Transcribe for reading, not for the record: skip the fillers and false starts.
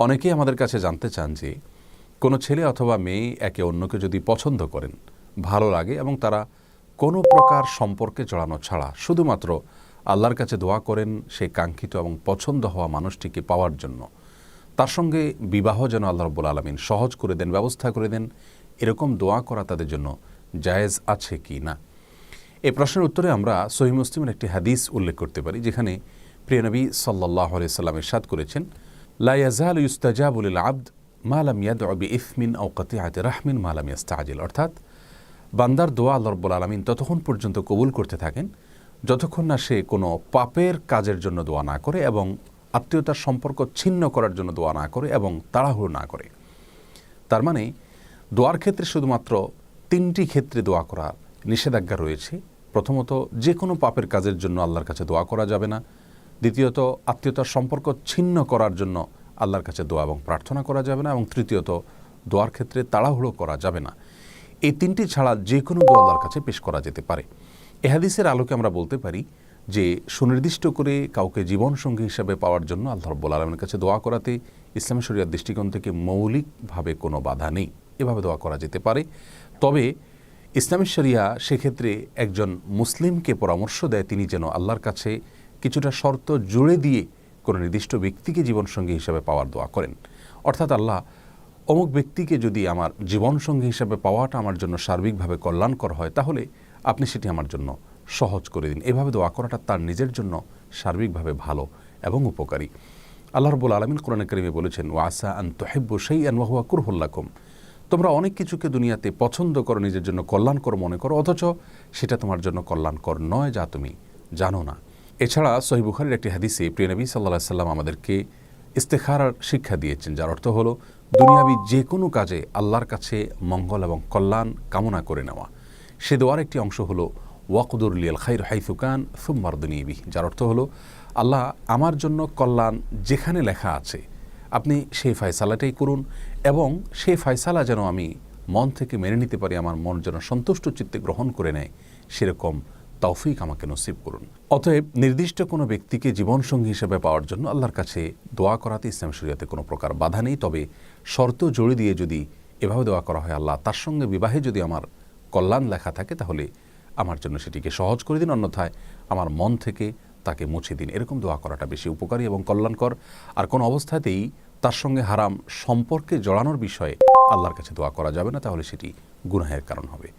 অনেকেই আমাদের কাছে জানতে চান যে কোনো ছেলে অথবা মেয়ে একে অন্যকে যদি পছন্দ করেন, ভালো লাগে এবং তারা কোনো প্রকার সম্পর্কে জড়ানো ছাড়া শুধুমাত্র আল্লাহর কাছে দোয়া করেন সেই কাঙ্ক্ষিত এবং পছন্দ হওয়া মানুষটিকে পাওয়ার জন্য, তার সঙ্গে বিবাহ যেন আল্লাহ রাব্বুল আলামিন সহজ করে দেন, ব্যবস্থা করে দেন, এরকম দোয়া করা তাদের জন্য জায়েজ আছে কি না। এই প্রশ্নের উত্তরে আমরা সহিহ মুসলিমের একটি হাদিস উল্লেখ করতে পারি, যেখানে প্রিয় নবী সাল্লাল্লাহু আলাইহি সাল্লাম ইরশাদ করেছেন, লা ইয়াজালু ইউস্তাজাবু লিল আবদ মা লাম ইয়াদউ বিইসমিন আও কাতিআতি রাহমিন মা লাম ইস্তাজিল। অর্থাৎ বান্দার দোয়া আল্লাহ রাব্বুল আলামিন ততক্ষণ পর্যন্ত কবুল করতে থাকেন যতক্ষণ না সে কোনো পাপের কাজের জন্য দোয়া না করে এবং আত্মীয়তার সম্পর্ক ছিন্ন করার জন্য দোয়া না করে এবং তাড়াহুড়ো না করে। তার মানে দোয়ার ক্ষেত্রে শুধুমাত্র তিনটি ক্ষেত্রে দোয়া করার নিষেধাজ্ঞা রয়েছে। প্রথমত, যে কোনো পাপের কাজের জন্য আল্লাহর কাছে দোয়া করা যাবে না। দ্বিতীয়ত, আত্মীয়তার সম্পর্ক ছিন্ন করার জন্য আল্লাহর কাছে দোয়া এবং প্রার্থনা করা যাবে না। এবং তৃতীয়ত, দোয়ার ক্ষেত্রে তাড়াহুড়ো করা যাবে না। এই তিনটি ছাড়া যে কোনো দোয়া আল্লাহর কাছে পেশ করা যেতে পারে। এ হাদিসের আলোকে আমরা বলতে পারি যে সুনির্দিষ্ট করে কাউকে জীবনসঙ্গী হিসাবে পাওয়ার জন্য আল্লাহ রাব্বুল আলামিনের কাছে দোয়া করাতে ইসলামী শরিয়ার দৃষ্টিকোণ থেকে মৌলিকভাবে কোনো বাধা নেই। এভাবে দোয়া করা যেতে পারে। তবে ইসলামী শরিয়া সেক্ষেত্রে একজন মুসলিমকে পরামর্শ দেয় তিনি যেন আল্লাহর কাছে কিছুটা শর্ত জুড়ে দিয়ে কোনো নির্দিষ্ট ব্যক্তিকে জীবনসঙ্গী হিসাবে পাওয়ার দোয়া করেন। অর্থাৎ আল্লাহ, অমুক ব্যক্তিকে যদি আমার জীবনসঙ্গী হিসাবে পাওয়াটা আমার জন্য সার্বিকভাবে কল্যাণকর হয়, তাহলে আপনি সেটি আমার জন্য সহজ করে দিন। এভাবে দোয়া করাটা তার নিজের জন্য সার্বিকভাবে ভালো এবং উপকারী। আল্লাহ রাব্বুল আলামিন কোরআনে কারিমে বলেছেন, ওয়াসা আন তুহিব্বু শাইআন ওয়া হুয়া কুরহুল লাকুম। তোমরা অনেক কিছুকে দুনিয়াতে পছন্দ করো, নিজের জন্য কল্যাণকর মনে করো, অথচ সেটা তোমার জন্য কল্যাণকর নয়, যা তুমি জানো না। এছাড়া সহিহ বুখারীর একটি হাদিসে প্রিয় নবী সাল্লাল্লাহু আলাইহি সাল্লাম আমাদেরকে ইস্তেখারার শিক্ষা দিয়েছেন, যার অর্থ হলো দুনিয়াবি যে কোনো কাজে আল্লাহর কাছে মঙ্গল এবং কল্যাণ কামনা করে নেওয়া। সে দোয়ার একটি অংশ হলো ওয়াকদুর লিয়াল খাইর হাইথু কান সুম্মা রদুনি বিহি, যার অর্থ হলো আল্লাহ, আমার জন্য কল্যাণ যেখানে লেখা আছে আপনি সেই ফয়সালাটাই করুন এবং সেই ফয়সালা যেন আমি মন থেকে মেনে নিতে পারি, আমার মন যেন সন্তুষ্ট চিত্তে গ্রহণ করে নেয়, সেরকম তৌফিক আমাকে নসিব করুন। অতএব নির্দিষ্ট কোনো ব্যক্তিকে জীবনসঙ্গী হিসেবে পাওয়ার জন্য আল্লাহর কাছে দোয়া করাতে ইসলাম শরিয়াতে কোনো প্রকার বাধা নেই। তবে শর্ত জড়িয়ে দিয়ে যদি এভাবে দোয়া করা হয়, আল্লাহ তার সঙ্গে বিবাহে যদি আমার কল্যাণ লেখা থাকে, তাহলে আমার জন্য সেটিকে সহজ করে দিন, অন্যথায় আমার মন থেকে তাকে মুছে দিন। এরকম দোয়া করাটা বেশি উপকারী এবং কল্যাণকর। আর কোনো অবস্থাতেই তার সঙ্গে হারাম সম্পর্কে জড়ানোর বিষয়ে আল্লাহর কাছে দোয়া করা যাবে না, তাহলে সেটি গুনাহের কারণ হবে।